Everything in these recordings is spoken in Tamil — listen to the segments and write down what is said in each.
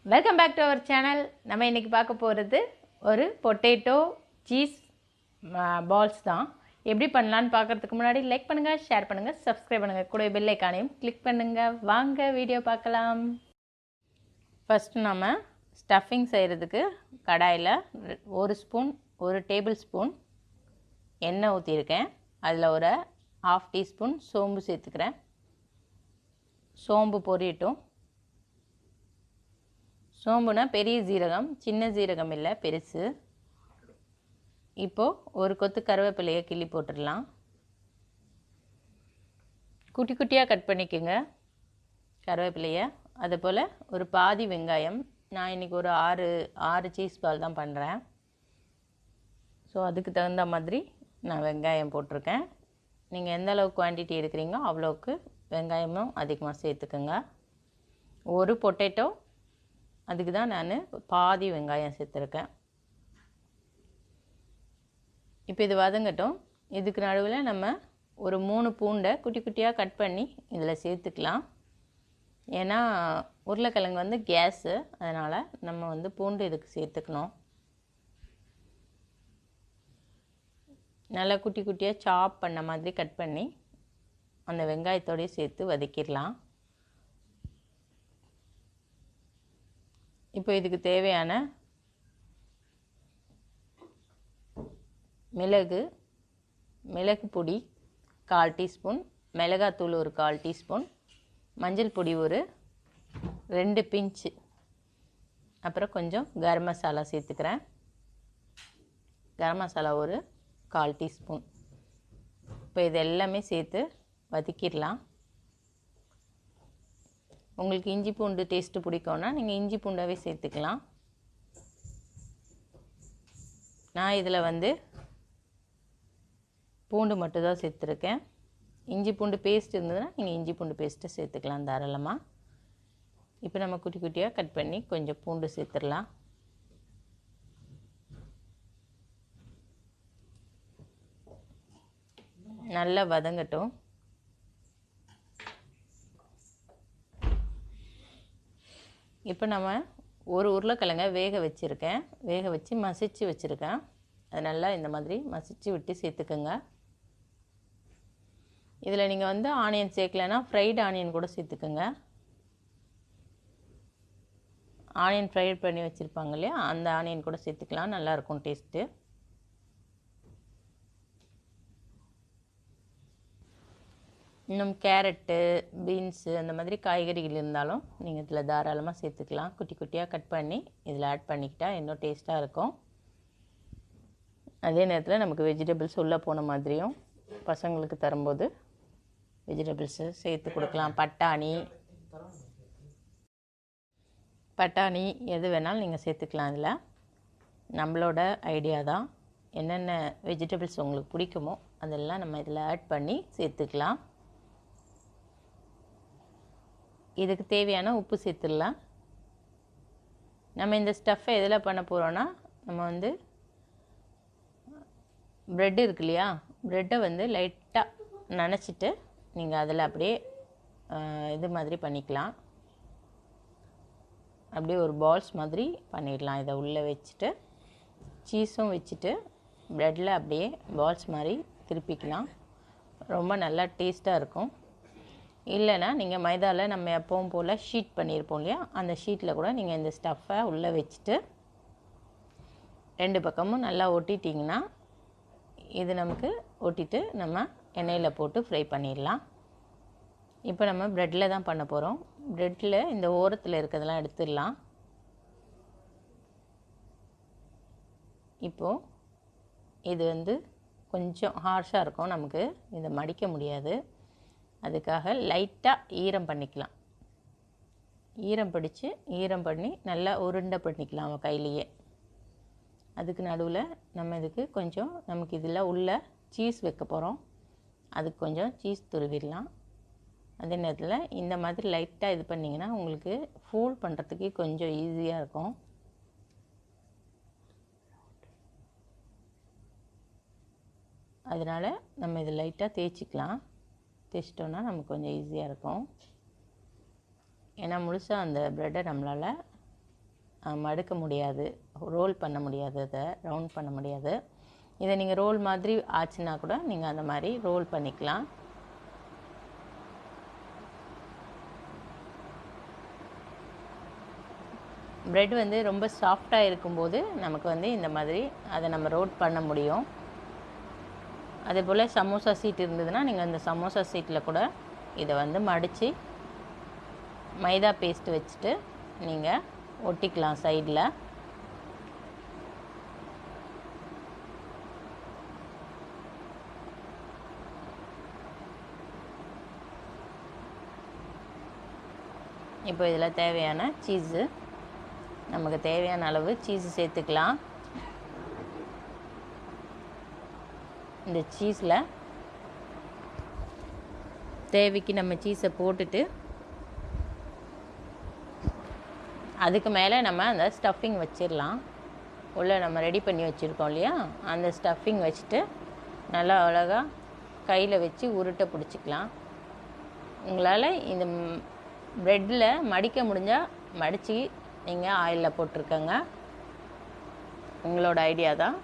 Welcome back to our channel. நம்ம இன்றைக்கி பார்க்க போகிறது ஒரு பொட்டேட்டோ சீஸ் பால்ஸ் தான். எப்படி பண்ணலான்னு பார்க்குறதுக்கு முன்னாடி லைக் பண்ணுங்கள், ஷேர் பண்ணுங்கள், சப்ஸ்கிரைப் பண்ணுங்கள், கூட பெல் ஐக்கானையும் கிளிக் பண்ணுங்கள். வாங்க வீடியோ பார்க்கலாம். ஃபஸ்ட்டு நம்ம ஸ்டஃபிங் செய்கிறதுக்கு கடாயில் ஒரு டேபிள் ஸ்பூன் எண்ணெய் ஊற்றிருக்கேன். அதில் ஒரு 1/2 டீஸ்பூன் சோம்பு சேர்த்துக்கிறேன். சோம்பு பொரியட்டும். சோம்புனா பெரிய ஜீரகம், சின்ன ஜீரகம் இல்லை, பெருசு. இப்போது ஒரு கொத்து கருவேப்பிலையை கிள்ளி போட்டுடலாம். குட்டி குட்டியாக கட் பண்ணிக்கோங்க கருவேப்பிலையை. அதுபோல் ஒரு பாதி வெங்காயம். நான் இன்றைக்கி ஒரு ஆறு சீஸ் பால் தான் பண்ணுறேன். ஸோ அதுக்கு தகுந்த மாதிரி நான் வெங்காயம் போட்டிருக்கேன். நீங்கள் எந்த அளவுக்கு குவான்டிட்டி எடுக்கிறீங்களோ அவ்வளோக்கு வெங்காயமும் அதிகமாக சேர்த்துக்கோங்க. ஒரு பொட்டேட்டோ, அதுக்கு தான் நான் பாதி வெங்காயம் சேர்த்துருக்கேன். இப்போ இது வதங்கட்டும். இதுக்கு நடுவில் நம்ம ஒரு 3 பூண்டை குட்டி குட்டியாக கட் பண்ணி இதில் சேர்த்துக்கலாம். ஏன்னா உருளைக்கிழங்கு கேஸு, அதனால் நம்ம பூண்டு இதுக்கு சேர்த்துக்கணும். நல்லா குட்டி குட்டியாக சாப் பண்ண மாதிரி கட் பண்ணி அந்த வெங்காயத்தோடய சேர்த்து வதக்கிடலாம். இப்போ இதுக்கு தேவையான மிளகு பொடி 1/4 டீஸ்பூன், மிளகாத்தூள் ஒரு 1/4 டீஸ்பூன், மஞ்சள் பொடி ஒரு 2 பிஞ்சு, அப்புறம் கொஞ்சம் கரம் மசாலா சேர்த்துக்கிறேன். கரம் மசாலா ஒரு 1/4 டீஸ்பூன். இப்போ இது எல்லாமே சேர்த்து வதக்கிடலாம். உங்களுக்கு இஞ்சி பூண்டு டேஸ்ட்டு பிடிக்கும்னா நீங்கள் இஞ்சி பூண்டாகவே சேர்த்துக்கலாம். நான் இதில் பூண்டு மட்டும்தான் சேர்த்துருக்கேன். இஞ்சி பூண்டு பேஸ்ட் இருந்ததுன்னா நீங்கள் இஞ்சி பூண்டு பேஸ்ட்டை சேர்த்துக்கலாம் தாராளமாக. இப்போ நம்ம குட்டி குட்டியாக கட் பண்ணி கொஞ்சம் பூண்டு சேர்த்துடலாம். நல்லா வதங்கட்டும். இப்போ நம்ம ஒரு உருளைக்கிழங்க வேக வச்சு மசிச்சு வச்சுருக்கேன். அது நல்லா இந்த மாதிரி மசிச்சு விட்டு சேர்த்துக்கோங்க. இதில் நீங்கள் ஆனியன் சேர்க்கலைன்னா ஃப்ரைடு ஆனியன் கூட சேர்த்துக்கோங்க. ஆனியன் ஃப்ரைட் பண்ணி வச்சுருப்பாங்க இல்லையா, அந்த ஆனியன் கூட சேர்த்துக்கலாம், நல்லாயிருக்கும் டேஸ்ட்டு. இன்னும் கேரட்டு, பீன்ஸு அந்த மாதிரி காய்கறிகள் இருந்தாலும் நீங்கள் இதில் தாராளமாக சேர்த்துக்கலாம். குட்டி குட்டியாக கட் பண்ணி இதில் ஆட் பண்ணிக்கிட்டால் இன்னும் டேஸ்ட்டாக இருக்கும். அதே நேரத்தில் நமக்கு வெஜிடபிள்ஸ் உள்ளே போன மாதிரியும் பசங்களுக்கு தரும்போது வெஜிடபிள்ஸு சேர்த்து கொடுக்கலாம். பட்டாணி எது வேணாலும் நீங்கள் சேர்த்துக்கலாம். இதில் நம்மளோட ஐடியா தான். என்னென்ன வெஜிடபிள்ஸ் உங்களுக்கு பிடிக்குமோ அதெல்லாம் நம்ம இதில் ஆட் பண்ணி சேர்த்துக்கலாம். இதுக்கு தேவையான உப்பு சேர்த்துடலாம். நம்ம இந்த ஸ்டஃப்பை எதில் பண்ண போகிறோன்னா, நம்ம ப்ரெட் இருக்கு இல்லையா, ப்ரெட்டை லைட்டாக நனைச்சிட்டு நீங்கள் அதில் அப்படியே இது மாதிரி பண்ணிக்கலாம். அப்படியே ஒரு பால்ஸ் மாதிரி பண்ணிடலாம். இதை உள்ளே வச்சுட்டு சீஸும் வச்சுட்டு ப்ரெட்டில் அப்படியே பால்ஸ் மாதிரி திருப்பிக்கலாம். ரொம்ப நல்லா டேஸ்ட்டாக இருக்கும். இல்லைன்னா நீங்கள் மைதாவில் நம்ம எப்பவும் போல் ஷீட் பண்ணியிருப்போம் இல்லையா, அந்த ஷீட்டில் கூட நீங்கள் இந்த ஸ்டஃப்பை உள்ளே வச்சுட்டு 2 பக்கமும் நல்லா ஒட்டிட்டிங்கன்னா இது நமக்கு ஒட்டிட்டு நம்ம எண்ணெயில் போட்டு ஃப்ரை பண்ணிடலாம். இப்போ நம்ம ப்ரெட்டில் தான் பண்ண போகிறோம். ப்ரெட்டில் இந்த ஓரத்தில் இருக்கிறதெல்லாம் எடுத்துடலாம். இப்போது இது கொஞ்சம் ஹார்ஷாக இருக்கும், நமக்கு இதை மடிக்க முடியாது. அதுக்காக லைட்டாக ஈரம் பண்ணிக்கலாம். ஈரம் பண்ணி நல்லா உருண்டை பண்ணிக்கலாம் கையிலேயே. அதுக்கு நடுவில் நம்ம இதுக்கு கொஞ்சம் நமக்கு இதில் உள்ள சீஸ் வைக்க போகிறோம். அதுக்கு கொஞ்சம் சீஸ் துருவிடலாம். அதே நேரத்தில் இந்த மாதிரி லைட்டாக இது பண்ணிங்கன்னா உங்களுக்கு ஃபோல்ட் பண்ணுறதுக்கு கொஞ்சம் ஈஸியாக இருக்கும். அதனால் நம்ம இது லைட்டாக தேய்ச்சிக்கலாம். தேய்ச்சிட்டோன்னா நமக்கு கொஞ்சம் ஈஸியாக இருக்கும். ஏன்னா முழுசாக அந்த ப்ரெட்டை நம்மளால் மடுக்க முடியாது, ரோல் பண்ண முடியாது, அதை ரவுண்ட் பண்ண முடியாது. இதை நீங்கள் ரோல் மாதிரி ஆச்சுன்னா கூட நீங்கள் அந்த மாதிரி ரோல் பண்ணிக்கலாம். ப்ரெட் வந்து ரொம்ப சாஃப்டாக இருக்கும்போது நமக்கு வந்து இந்த மாதிரி அதை நம்ம ரோல் பண்ண முடியும். அதே போல் சமோசா சீட் இருந்ததுன்னா நீங்கள் அந்த சமோசா சீட்டில் கூட இதை வந்து மடித்து மைதா பேஸ்ட் வச்சுட்டு நீங்கள் ஒட்டிக்கலாம் சைடில். இப்போ இதில் தேவையான சீஸு, நமக்கு தேவையான அளவு சீஸு சேர்த்துக்கலாம். இந்த சீஸில் தேவைக்கு நம்ம சீஸை போட்டுட்டு அதுக்கு மேலே நம்ம அந்த ஸ்டஃபிங் வச்சிடலாம். உள்ளே நம்ம ரெடி பண்ணி வச்சுருக்கோம் இல்லையா, அந்த ஸ்டஃபிங் வச்சுட்டு நல்லா அழகாக கையில் வச்சு உருட்டை பிடிச்சிக்கலாம். உங்களால் இந்த ப்ரெட்டில் மடிக்க முடிஞ்சால் மடித்து நீங்கள் ஆயிலில் போட்டிருக்கங்க, உங்களோட ஐடியா தான்.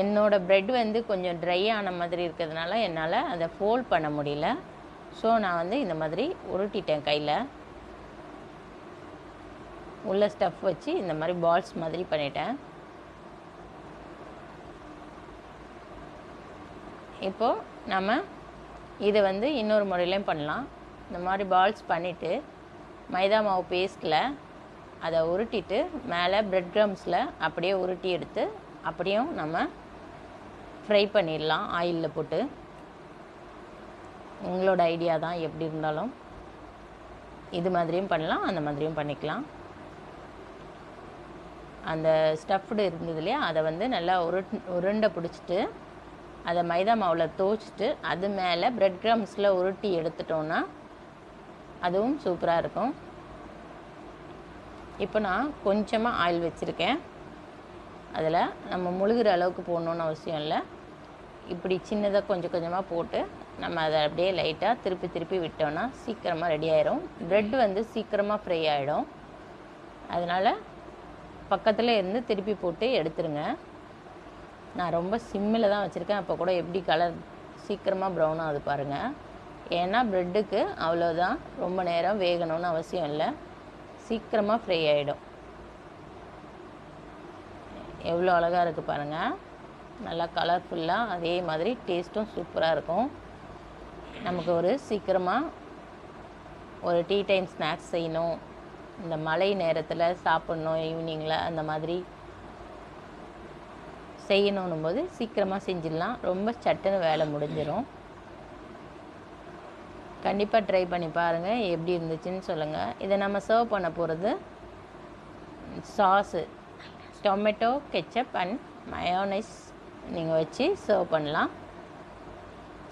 என்னோடய ப்ரெட் வந்து கொஞ்சம் ட்ரை ஆன மாதிரி இருக்கிறதுனால என்னால் அதை ஃபோல்ட் பண்ண முடியல. ஸோ நான் வந்து இந்த மாதிரி உருட்டிட்டேன் கையில். உள்ள ஸ்டஃப் வச்சு இந்த மாதிரி பால்ஸ் மாதிரி பண்ணிட்டேன். இப்போது நம்ம இதை வந்து இன்னொரு முறையிலையும் பண்ணலாம். இந்த மாதிரி பால்ஸ் பண்ணிவிட்டு மைதா மாவு பேஸ்ட்டில் அதை உருட்டிட்டு மேலே ப்ரெட் க்ரம்ஸில் அப்படியே உருட்டி எடுத்து அப்படியும் நம்ம ஃப்ரை பண்ணிடலாம் ஆயிலில் போட்டு. உங்களோட ஐடியா தான், எப்படி இருந்தாலும் இது மாதிரியும் பண்ணலாம், அந்த மாதிரியும் பண்ணிக்கலாம். அந்த ஸ்டஃப்டு இருந்தது இல்லையா, அதை வந்து நல்லா உருண்டை பிடிச்சிட்டு அதை மைதா மாவில் துவச்சிட்டு அது மேலே ப்ரெட் க்ரம்ஸில் உருட்டி எடுத்துட்டோன்னா அதுவும் சூப்பராக இருக்கும். இப்போ நான் கொஞ்சமாக ஆயில் வச்சுருக்கேன். அதில் நம்ம முழுகிற அளவுக்கு போடணுன்னு அவசியம் இல்லை. இப்படி சின்னதாக கொஞ்சம் கொஞ்சமாக போட்டு நம்ம அதை அப்படியே லைட்டாக திருப்பி திருப்பி விட்டோன்னா சீக்கிரமாக ரெடி ஆயிடும். ப்ரெட் வந்து சீக்கிரமாக ஃப்ரை ஆகிடும். அதனால் பக்கத்தில் இருந்து திருப்பி போட்டு எடுத்துருங்க. நான் ரொம்ப சிம்மில் தான் வச்சுருக்கேன். அப்போ கூட எப்படி கலர் சீக்கிரமாக ப்ரௌன் ஆகுது பாருங்கள். ஏன்னா ப்ரெட்டுக்கு அவ்வளோதான், ரொம்ப நேரம் வேகணும்னு அவசியம் இல்லை, சீக்கிரமாக ஃப்ரை ஆகிடும். எவ்வளோ அழகாக இருக்குது பாருங்கள், நல்லா கலர்ஃபுல்லாக, அதே மாதிரி டேஸ்ட்டும் சூப்பராக இருக்கும். நமக்கு ஒரு சீக்கிரமாக ஒரு டீ டைம் ஸ்நாக்ஸ் செய்யணும், இந்த மழை நேரத்தில் சாப்பிட்ணும், ஈவினிங்கில் அந்த மாதிரி செய்யணும் போது சீக்கிரமாக செஞ்சிடலாம். ரொம்ப சட்டுன்னு வேலை முடிஞ்சிடும். கண்டிப்பாக ட்ரை பண்ணி பாருங்கள், எப்படி இருந்துச்சுன்னு சொல்லுங்கள். இதை நம்ம சர்வ் பண்ண போகிறது sauce tomato ketchup and mayonnaise நீங்கள் வச்சு சர்வ் பண்ணலாம்.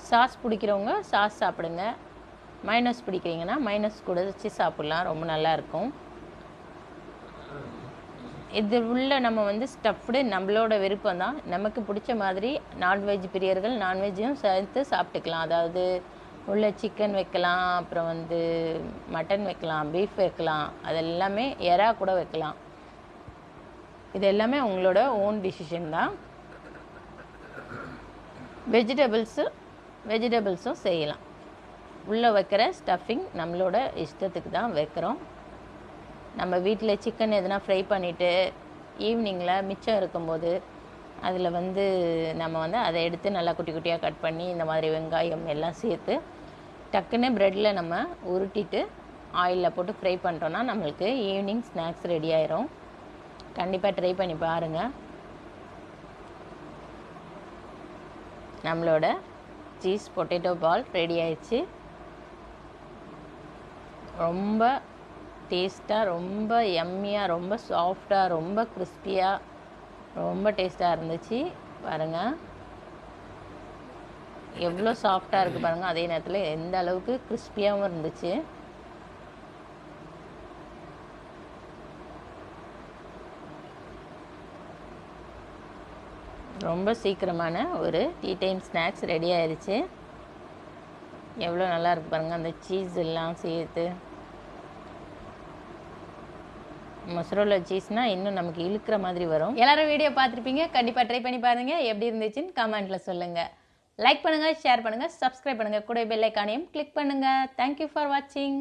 சாஸ் பிடிக்கிறவங்க சாஸ் சாப்பிடுங்க, மைனஸ் பிடிக்கிறீங்கன்னா மைனஸ் கூட வச்சு சாப்பிட்லாம், ரொம்ப நல்லாயிருக்கும். இது உள்ள நம்ம வந்து ஸ்டஃப்டு நம்மளோட விருப்பம் தான். நமக்கு பிடிச்ச மாதிரி நான்வெஜ் பிரியர்கள் நான்வெஜ்ஜும் சேர்த்து சாப்பிட்டுக்கலாம். அதாவது உள்ள சிக்கன் வைக்கலாம், அப்புறம் வந்து மட்டன் வைக்கலாம், பீஃப் வைக்கலாம், அது எல்லாமே எறா கூட வைக்கலாம். இது எல்லாமே உங்களோட ஓன் டிசிஷன் தான். வெஜிடபிள்ஸும் செய்யலாம். உள்ளே வைக்கிற ஸ்டஃபிங் நம்மளோட இஷ்டத்துக்கு தான் வைக்கிறோம். நம்ம வீட்டில் சிக்கன் எதுனா ஃப்ரை பண்ணிவிட்டு ஈவினிங்கில் மிச்சம் இருக்கும்போது அதில் வந்து நம்ம வந்து அதை எடுத்து நல்லா குட்டி குட்டியாக கட் பண்ணி இந்த மாதிரி வெங்காயம் எல்லாம் சேர்த்து டக்குன்னு ப்ரெட்டில் நம்ம உருட்டிட்டு ஆயிலில் போட்டு ஃப்ரை பண்ணிட்டோன்னா நம்மளுக்கு ஈவினிங் ஸ்நாக்ஸ் ரெடி ஆயிரும். கண்டிப்பாக ட்ரை பண்ணி பாருங்கள். நம்மளோட சீஸ் பொட்டேட்டோ பால் ரெடி ஆயிடுச்சு. ரொம்ப டேஸ்ட்டாக, ரொம்ப யம்மியாக, ரொம்ப சாஃப்டாக, ரொம்ப கிறிஸ்பியாக, ரொம்ப டேஸ்ட்டாக இருந்துச்சு. பாருங்கள் எவ்வளோ சாஃப்டாக இருக்குது பாருங்கள், அதே நேரத்தில் எந்த அளவுக்கு கிறிஸ்பியாகவும் இருந்துச்சு. ரொம்ப சீக்கிரமான ஒரு டீ டைம் ஸ்நாக்ஸ் ரெடி ஆயிடுச்சு. எவ்வளோ நல்லா இருக்குது பாருங்கள், அந்த சீஸ் எல்லாம் சேர்த்து மொசரோலா சீஸ்னால் இன்னும் நமக்கு இழுக்கிற மாதிரி வரும். எல்லாரும் வீடியோ பார்த்துருப்பீங்க, கண்டிப்பாக ட்ரை பண்ணி பாருங்கள். எப்படி இருந்துச்சுன்னு கமெண்ட்டில் சொல்லுங்கள். லைக் பண்ணுங்கள், ஷேர் பண்ணுங்கள், சப்ஸ்கிரைப் பண்ணுங்கள், கூட பெல் ஐக்கானையும் கிளிக் பண்ணுங்கள். தேங்க்யூ ஃபார் வாட்சிங்.